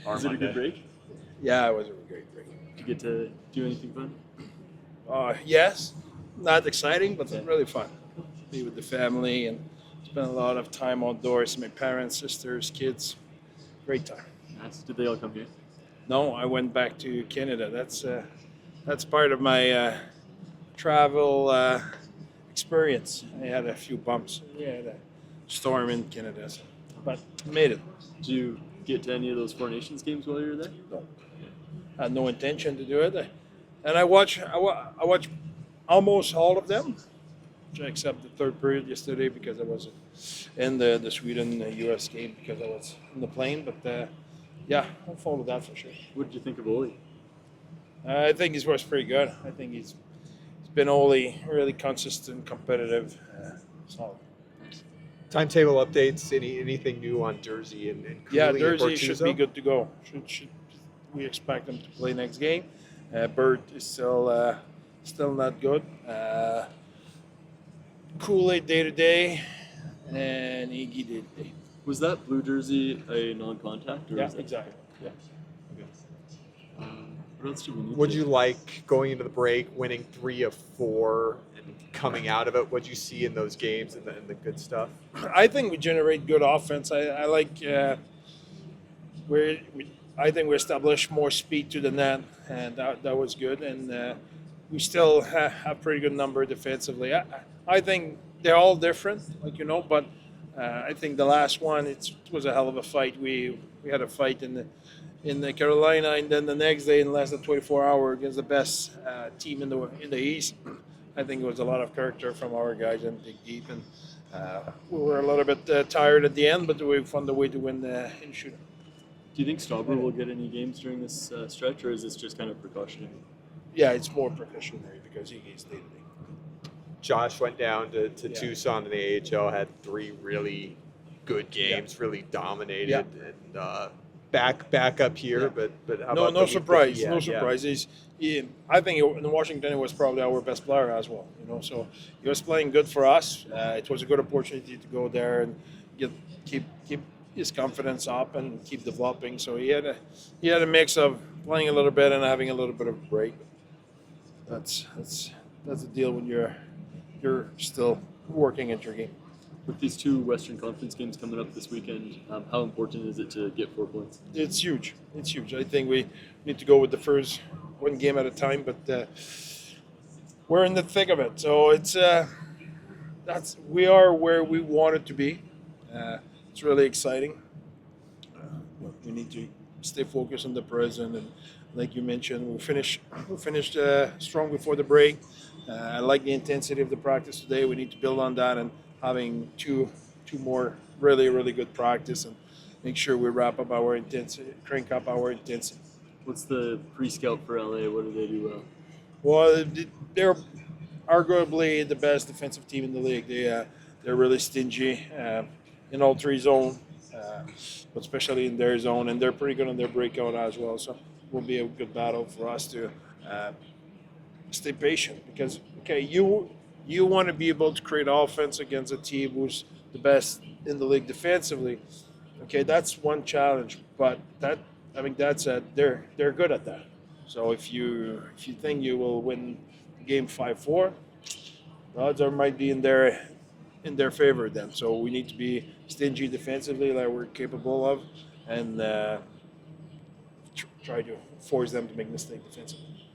Was it a good break? Yeah, it was a great break. Did you get to do anything fun? Yes, not exciting, but Yeah. really fun. Be with the family and spend a lot of time outdoors. My parents, sisters, kids. Great time. Nice. Did they all come here? No, I went back to Canada. That's part of my travel experience. I had a few bumps. We had a storm in Canada, but made it. Did you get to any of those Four Nations games while you were there? No. Had no intention to do it. And I watch almost all of them, except the third period yesterday because I was in the Sweden US game because I was in the plane. But yeah, I'll follow that for sure. What did you think of Oli? I think he was pretty good. I think he's been only really consistent, competitive, solid. Timetable updates. Anything new on Jersey and Yeah, Cooley and Jersey should be Bortuzzo? good to go. Should we expect them to play next game? Bert is still not good. Kool-Aid day to day, and Iggy day to day. Was that blue jersey a non-contact? Or Yeah, was it- exactly. Yeah. Okay. What else do we need? Would to- you like going into the break, winning 3 of 4, and coming out of it? What you see in those games and the good stuff? I think we generate good offense. I like I think we established more speed to the net, and that was good. And we still have pretty good number defensively. I think they're all different, but I think the last one it was a hell of a fight. We had a fight in the Carolina, and then the next day in less than 24 hours against the best team in the East. I think it was a lot of character from our guys and dig deep, and we were a little bit tired at the end, but we found a way to win in shooting. Do you think Stauber will get any games during this stretch, or is this just kind of precautionary? Yeah, it's more precautionary because he gets day to day. Josh went down to Yeah. Tucson in the AHL, had 3 really good games, really dominated, Yeah. and back up here. Yeah. But how No, about no the- surprise. yeah, No yeah. surprise. I think in Washington it was probably our best player as well. So he was playing good for us. It was a good opportunity to go there and keep his confidence up and keep developing. So he had a mix of playing a little bit and having a little bit of a break. That's the deal when you're still working at your game. With these 2 Western Conference games coming up this weekend, how important is it to get 4 points? It's huge. It's huge. I think we need to go with the first one game at a time, but we're in the thick of it. So we are where we wanted to be. It's really exciting. We need to stay focused on the present, and like you mentioned, we finished strong before the break. I like the intensity of the practice today. We need to build on that and having two more really good practice and make sure we wrap up our intensity, crank up our intensity. What's the pre-scout for LA? What do they do well? Well, they're arguably the best defensive team in the league. They're really stingy in all 3 zones, but especially in their zone, and they're pretty good on their breakout as well. So it will be a good battle for us to stay patient because you want to be able to create offense against a team who's the best in the league defensively. Okay, that's one challenge, but they're good at that. So if you think you will win game 5-4, the odds might be in their favor then. So we need to be stingy defensively like we're capable of, and try to force them to make mistakes defensively.